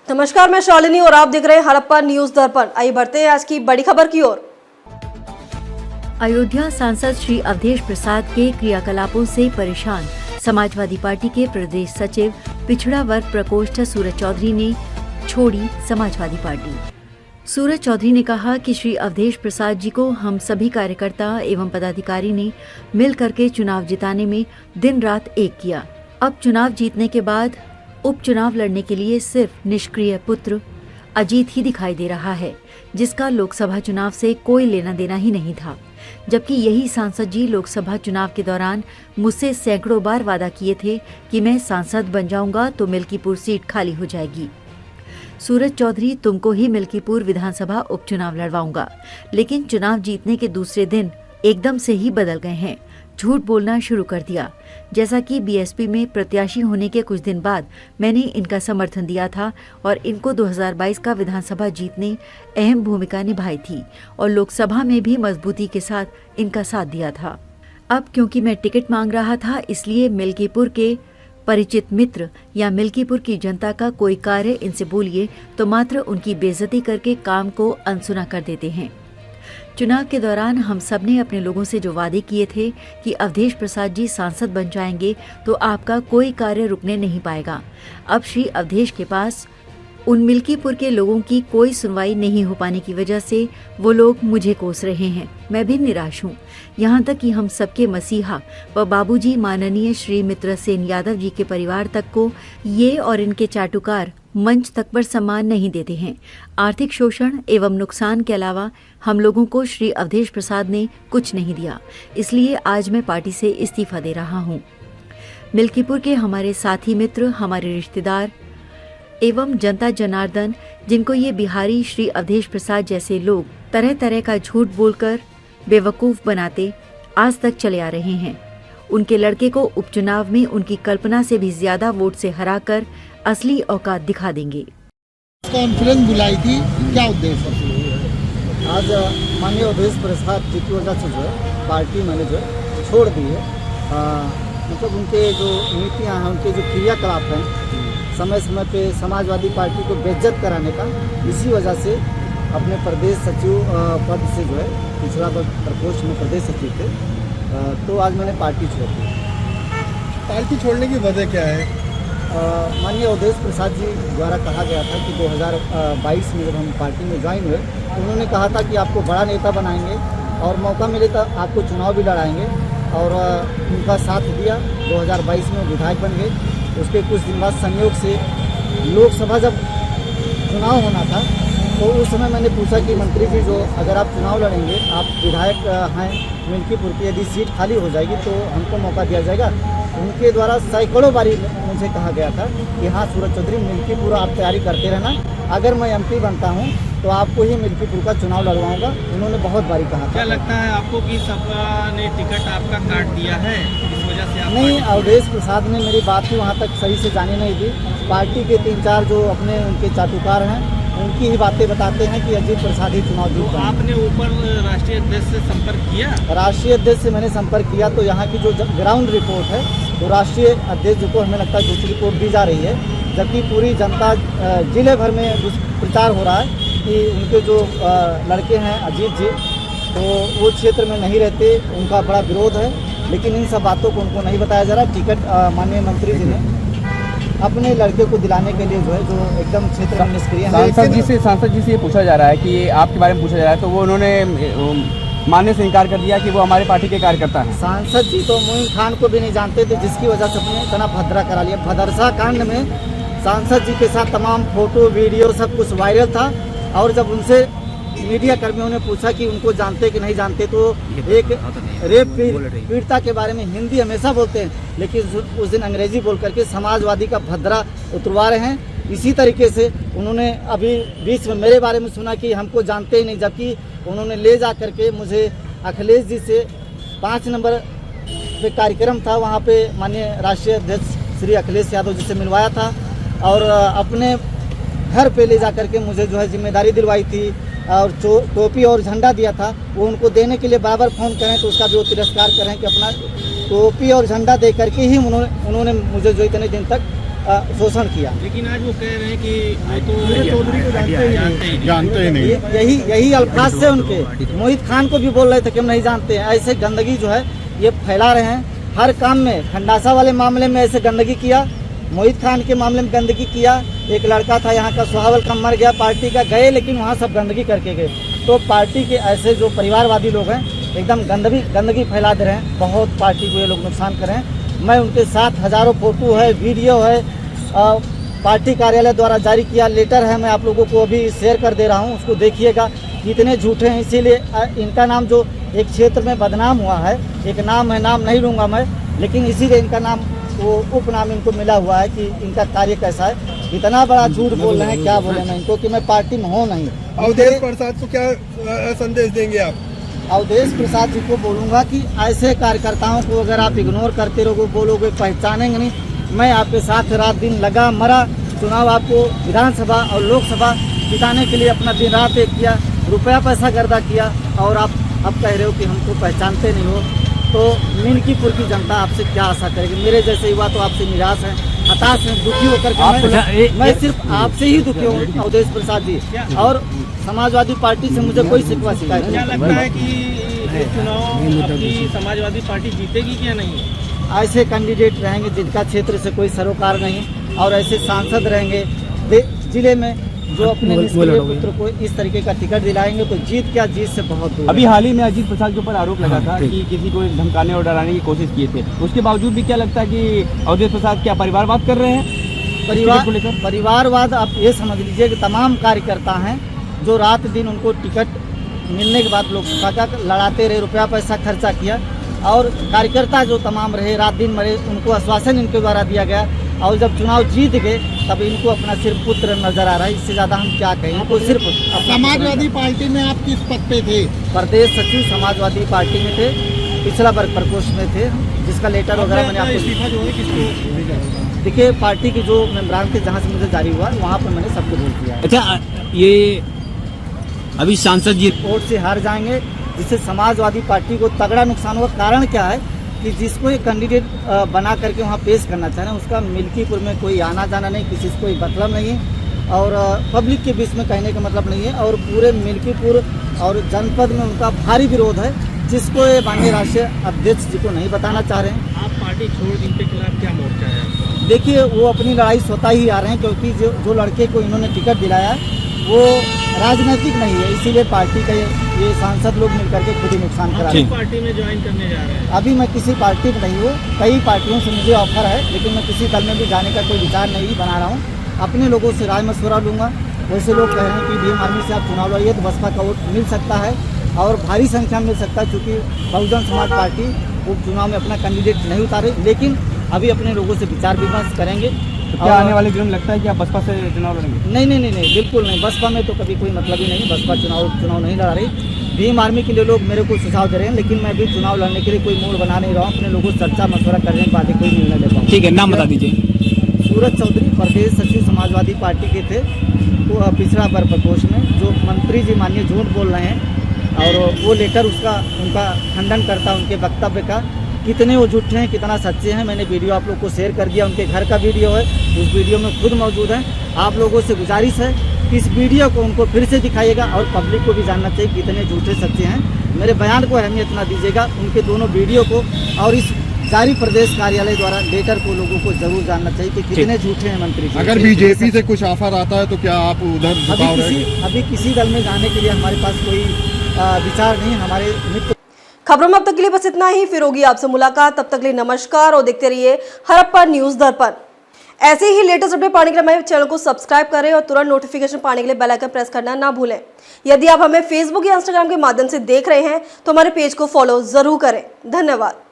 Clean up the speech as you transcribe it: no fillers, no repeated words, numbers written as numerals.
नमस्कार, मैं शालिनी और आप देख रहे हैं हड़प्पा न्यूज दर्पण। आइए बढ़ते हैं आज की बड़ी खबर की ओर। अयोध्या सांसद श्री अवधेश प्रसाद के क्रियाकलापों से परेशान समाजवादी पार्टी के प्रदेश सचिव पिछड़ा वर्ग प्रकोष्ठ सूरज चौधरी ने छोड़ी समाजवादी पार्टी। सूरज चौधरी ने कहा कि श्री अवधेश प्रसाद जी को हम सभी कार्यकर्ता एवं पदाधिकारी ने मिल करके चुनाव जिताने में दिन रात एक किया। अब चुनाव जीतने के बाद उपचुनाव लड़ने के लिए सिर्फ निष्क्रिय पुत्र अजीत ही दिखाई दे रहा है, जिसका लोकसभा चुनाव से कोई लेना देना ही नहीं था। जबकि यही सांसद जी लोकसभा चुनाव के दौरान मुझसे सैकड़ों बार वादा किए थे कि मैं सांसद बन जाऊंगा तो मिल्कीपुर सीट खाली हो जाएगी। सूरज चौधरी, तुमको ही मिल्कीपुर विधानसभा उपचुनाव लड़वाऊंगा, लेकिन चुनाव जीतने के दूसरे दिन एकदम से ही बदल गए हैं, झूठ बोलना शुरू कर दिया। जैसा कि बीएसपी में प्रत्याशी होने के कुछ दिन बाद मैंने इनका समर्थन दिया था और इनको 2022 का विधानसभा जीतने अहम भूमिका निभाई थी और लोकसभा में भी मजबूती के साथ इनका साथ दिया था। अब क्योंकि मैं टिकट मांग रहा था, इसलिए मिल्कीपुर के परिचित मित्र या मिल्कीपुर की जनता का कोई कार्य इनसे बोलिए तो मात्र उनकी बेइज्जती करके काम को अनसुना कर देते हैं। चुनाव के दौरान हम सबने अपने लोगों से जो वादे किए थे कि अवधेश प्रसाद जी सांसद बन जाएंगे तो आपका कोई कार्य रुकने नहीं पाएगा। अब श्री अवधेश के पास उन मिल्कीपुर के लोगों की कोई सुनवाई नहीं हो पाने की वजह से वो लोग मुझे कोस रहे हैं। मैं भी निराश हूँ। यहाँ तक कि हम सबके मसीहा व बाबूजी माननीय श्री मित्रसेन यादव जी के परिवार तक को ये और इनके चाटुकार मंच तक पर सम्मान नहीं देते हैं। आर्थिक शोषण एवं नुकसान के अलावा हम लोगों को श्री अवधेश प्रसाद ने कुछ नहीं दिया, इसलिए आज मैं पार्टी से इस्तीफा दे रहा हूँ। मिल्कीपुर के हमारे साथी मित्र, हमारे रिश्तेदार एवं जनता जनार्दन, जिनको ये बिहारी श्री अवधेश प्रसाद जैसे लोग तरह तरह का झूठ बोलकर बेवकूफ बनाते आज तक चले आ रहे हैं, उनके लड़के को उपचुनाव में उनकी कल्पना से भी ज्यादा वोट से हराकर असली औकात दिखा देंगे। कॉन्फ्रेंस बुलाई थी, क्या उद्देश्य है? आज माननीय अवधेश प्रसाद जी की वजह से जो है पार्टी मैंने जो छोड़ दी है। मतलब उनके जो नीतियाँ हैं, उनके जो क्रियाकलाप हैं, समय समय पे समाजवादी पार्टी को बेइज्जत कराने का, इसी वजह से अपने प्रदेश सचिव पद से जो है पिछड़ा वर्ग प्रकोष्ठ में प्रदेश सचिव थे, तो आज मैंने पार्टी छोड़ दी। पार्टी छोड़ने की वजह क्या है? माननीय अवधेश प्रसाद जी द्वारा कहा गया था कि 2022 में जब हम पार्टी में ज्वाइन हुए तो उन्होंने कहा था कि आपको बड़ा नेता बनाएंगे और मौका मिले तो आपको चुनाव भी लड़ाएंगे, और उनका साथ दिया। 2022 में विधायक बन गए। उसके कुछ दिन बाद संयोग से लोकसभा जब चुनाव होना था तो उस समय मैंने पूछा कि मंत्री जी, जो अगर आप चुनाव लड़ेंगे, आप विधायक हैं मिल्कीपुर की, यदि सीट खाली हो जाएगी तो हमको मौका दिया जाएगा। उनके द्वारा सैकड़ों बारी मुझे कहा गया था कि हाँ सूरज चौधरी, मिल्कीपुर आप तैयारी करते रहना, अगर मैं एमपी बनता हूँ तो आपको ही मिल्कीपुर का चुनाव लड़वाऊंगा। उन्होंने बहुत बारी कहा था। क्या लगता है आपको कि सपा ने टिकट आपका काट दिया है, इस वजह से आप? नहीं, अवधेश प्रसाद ने मेरी बात ही वहाँ तक सही से जाने नहीं दी। पार्टी के 3-4 जो अपने उनके चाटुकार हैं, उनकी ही बातें बताते हैं कि अजीत प्रसाद ही चुनाव जीत। आपने ऊपर राष्ट्रीय अध्यक्ष से संपर्क किया? राष्ट्रीय अध्यक्ष से मैंने संपर्क किया तो यहाँ की जो ग्राउंड रिपोर्ट है, तो राष्ट्रीय अध्यक्ष को हमें लगता है दूसरी रिपोर्ट दी जा रही है, जबकि पूरी जनता जिले भर में प्रचार हो रहा है कि उनके जो लड़के हैं अजीत जी, तो वो क्षेत्र में नहीं रहते, उनका बड़ा विरोध है। लेकिन इन सब बातों को उनको नहीं बताया जा रहा। टिकट माननीय मंत्री जी ने अपने लड़के को दिलाने के लिए जो है, जो एकदम क्षेत्र में निष्क्रिय है। सांसद जी से ये पूछा जा रहा है कि आपके बारे में पूछा जा रहा है, तो वो उन्होंने मानने से इनकार कर दिया कि वो हमारे पार्टी के कार्यकर्ता हैं। सांसद जी तो मोइन खान को भी नहीं जानते थे, जिसकी वजह से अपने इतना भद्रा करा लिया। भदरसा कांड में सांसद जी के साथ तमाम फोटो वीडियो सब कुछ वायरल था, और जब उनसे मीडिया कर्मियों ने पूछा कि उनको जानते कि नहीं जानते, तो एक रेप पीड़िता के बारे में हिंदी हमेशा बोलते हैं, लेकिन उस दिन अंग्रेजी बोल करके समाजवादी का भद्रा उतरवा रहे हैं। इसी तरीके से उन्होंने अभी बीच में मेरे बारे में सुना कि हमको जानते ही नहीं, जबकि उन्होंने ले जा करके मुझे अखिलेश जी से 5 नंबर पे कार्यक्रम था, वहाँ पे माननीय राष्ट्रीय अध्यक्ष श्री अखिलेश यादव जी से मिलवाया था, और अपने घर पे ले जा करके मुझे जो है जिम्मेदारी दिलवाई थी, और टोपी और झंडा दिया था। वो उनको देने के लिए बार फ़ोन करें तो उसका भी वो तिरस्कार करें कि अपना टोपी और झंडा दे करके ही उन्होंने मुझे जो इतने दिन तक शोषण किया। लेकिन आज वो कह रहे हैं कि वो तो चौधरी को जानते ही नहीं। यही अल्फाज से उनके मोहित खान को भी बोल रहे थे कि हम नहीं जानते हैं। ऐसे गंदगी जो है ये फैला रहे हैं हर काम में। खंडासा वाले मामले में ऐसे गंदगी किया, मोहित खान के मामले में गंदगी किया। एक लड़का था यहाँ का सुहावल का, मर गया, पार्टी का गए लेकिन वहाँ सब गंदगी करके गए। तो पार्टी के ऐसे जो परिवारवादी लोग हैं एकदम गंदगी फैला दे रहे हैं। बहुत पार्टी को ये लोग नुकसान कर रहे हैं। मैं उनके साथ हज़ारों फोटो है, वीडियो है, पार्टी कार्यालय द्वारा जारी किया लेटर है, मैं आप लोगों को अभी शेयर कर दे रहा हूँ, उसको देखिएगा कितने झूठे हैं। इसीलिए इनका नाम जो एक क्षेत्र में बदनाम हुआ है, एक नाम है, नाम नहीं लूँगा मैं, लेकिन इसीलिए इनका नाम वो उपनाम इनको मिला हुआ है कि इनका कार्य कैसा है। इतना बड़ा झूठ बोल रहे हैं, क्या बोले मैं इनको कि मैं पार्टी में हूँ नहीं। अवधेश प्रसाद को क्या संदेश देंगे आप? अवधेश प्रसाद जी को बोलूँगा कि ऐसे कार्यकर्ताओं को अगर आप इग्नोर करते रहोगे, बोलोगे, पहचानेंगे नहीं। मैं आपके साथ रात दिन लगा मरा, चुनाव आपको विधानसभा और लोकसभा जिताने के लिए अपना दिन रात एक किया, रुपया पैसा गर्दा किया, और आप अब कह रहे हो कि हमको पहचानते नहीं हो। तो मिल्कीपुर की जनता आपसे क्या आशा करेगी? मेरे जैसे युवा तो आपसे निराश हैं, हताश हैं, दुखी होकर के मैं सिर्फ आपसे ही दुखी हूँ अवधेश प्रसाद जी। और समाजवादी पार्टी से मुझे कोई शिकवा शिकायत क्या नहीं। लगता है कि चुनाव अपनी समाजवादी पार्टी जीतेगी क्या नहीं? ऐसे कैंडिडेट रहेंगे जिनका क्षेत्र से कोई सरोकार नहीं, और ऐसे सांसद रहेंगे जिले में जो अपने निष्क्रिय पुत्र को इस तरीके का टिकट दिलाएंगे तो जीत क्या, जीत से बहुत दूर। अभी हाल ही में अजीत प्रसाद के ऊपर आरोप लगा था कि किसी को धमकाने और डराने की कोशिश किए थे, उसके बावजूद भी क्या लगता है कि अवधेश प्रसाद क्या परिवारवाद कर रहे हैं? परिवारवाद आप ये समझ लीजिए कि तमाम कार्यकर्ता हैं जो रात दिन उनको टिकट मिलने के बाद लोकसभा का लड़ाते रहे, रुपया पैसा खर्चा किया, और कार्यकर्ता जो तमाम रहे रात दिन मरे, उनको आश्वासन इनके द्वारा दिया गया, और जब चुनाव जीत गए तब इनको अपना सिर्फ पुत्र नजर आ रहा है। इससे ज़्यादा हम क्या कहें? इनको सिर्फ समाजवादी पार्टी में आप किस पद पे थे? प्रदेश सचिव समाजवादी पार्टी में थे, पिछला वर्ग प्रकोष्ठ में थे, जिसका लेटर वगैरह मैंने आपको देखिए पार्टी के जो मेम्बरान थे जहाँ से मुझे जारी हुआ वहाँ पर मैंने सबको भेज दिया। अच्छा, ये अभी सांसद जी वोट से हार जाएंगे, जिससे समाजवादी पार्टी को तगड़ा नुकसान हुआ। कारण क्या है कि जिसको ये कैंडिडेट बना करके वहाँ पेश करना चाह रहे हैं उसका मिल्कीपुर में कोई आना जाना नहीं, किसी से कोई मतलब नहीं है, और पब्लिक के बीच में कहने का मतलब नहीं है, और पूरे मिल्कीपुर और जनपद में उनका भारी विरोध है, जिसको ये माननीय राष्ट्रीय अध्यक्ष जी को नहीं बताना चाह रहे हैं। आप पार्टी छोड़ इनके खिलाफ क्या मोर्चा है? देखिए वो अपनी लड़ाई स्वतः ही आ रहे हैं, क्योंकि जो लड़के को इन्होंने टिकट दिलाया है वो राजनीतिक नहीं है, इसीलिए पार्टी का ये सांसद लोग मिलकर के खुद ही नुकसान करा रहे हैं। पार्टी में ज्वाइन करने जा रहे हैं? अभी मैं किसी पार्टी में नहीं हूँ, कई पार्टियों से मुझे ऑफर है, लेकिन मैं किसी दल में भी जाने का कोई विचार नहीं बना रहा हूँ। अपने लोगों से राय मशवरा लूँगा। वैसे लोग कह रहे हैं कि भीम आर्मी से आप चुनाव लड़िए तो बसपा का वोट मिल सकता है, और भारी संख्या में मिल सकता है, क्योंकि बहुजन समाज पार्टी उपचुनाव में अपना कैंडिडेट नहीं उतारे, लेकिन अभी अपने लोगों से विचार विमर्श करेंगे। तो क्या आने वाले दिनों में लगता है कि आप बसपा से चुनाव लड़ेंगे? नहीं, बिल्कुल नहीं। बसपा में तो कभी कोई मतलब ही नहीं, बसपा चुनाव नहीं लड़ा रही। भीम आर्मी के लिए लोग मेरे को सुझाव दे रहे हैं, लेकिन मैं भी चुनाव लड़ने के लिए कोई मूड बना नहीं रहा हूँ। अपने लोगों से चर्चा मशवरा करने के बाद ही कोई निर्णय ले पाऊँ। ठीक है, नाम बता दीजिए। सूरज चौधरी प्रदेश सचिव समाजवादी पार्टी के थे, वो पिछड़ा वर्ग प्रकोष्ठ में। जो मंत्री जी माननीय झूठ बोल रहे हैं, और वो लेटर उनका खंडन करता उनके वक्तव्य का, कितने वो झूठे हैं कितना सच्चे हैं। मैंने वीडियो आप लोग को शेयर कर दिया, उनके घर का वीडियो है, उस वीडियो में खुद मौजूद है। आप लोगों से गुजारिश है कि इस वीडियो को उनको फिर से दिखाइएगा, और पब्लिक को भी जानना चाहिए कितने झूठे सच्चे हैं। मेरे बयान को अहमियत ना दीजिएगा, उनके दोनों वीडियो को और इस जारी प्रदेश कार्यालय द्वारा लेटर को लोगों को जरूर जानना चाहिए कि कितने झूठे हैं मंत्री जी। अगर बीजेपी से कुछ ऑफर आता है तो क्या आप उधर अभी किसी दल में जाने के लिए हमारे पास कोई विचार नहीं। हमारे मित्र खबरों में अब तक के लिए बस इतना ही, फिर होगी आपसे मुलाकात। तब तक के लिए नमस्कार और देखते रहिए हड़प्पा न्यूज दर्पण। ऐसे ही लेटेस्ट अपडेट पाने के लिए हमारे चैनल को सब्सक्राइब करें और तुरंत नोटिफिकेशन पाने के लिए बेल आइकन प्रेस करना ना भूलें। यदि आप हमें फेसबुक या इंस्टाग्राम के माध्यम से देख रहे हैं तो हमारे पेज को फॉलो जरूर करें। धन्यवाद।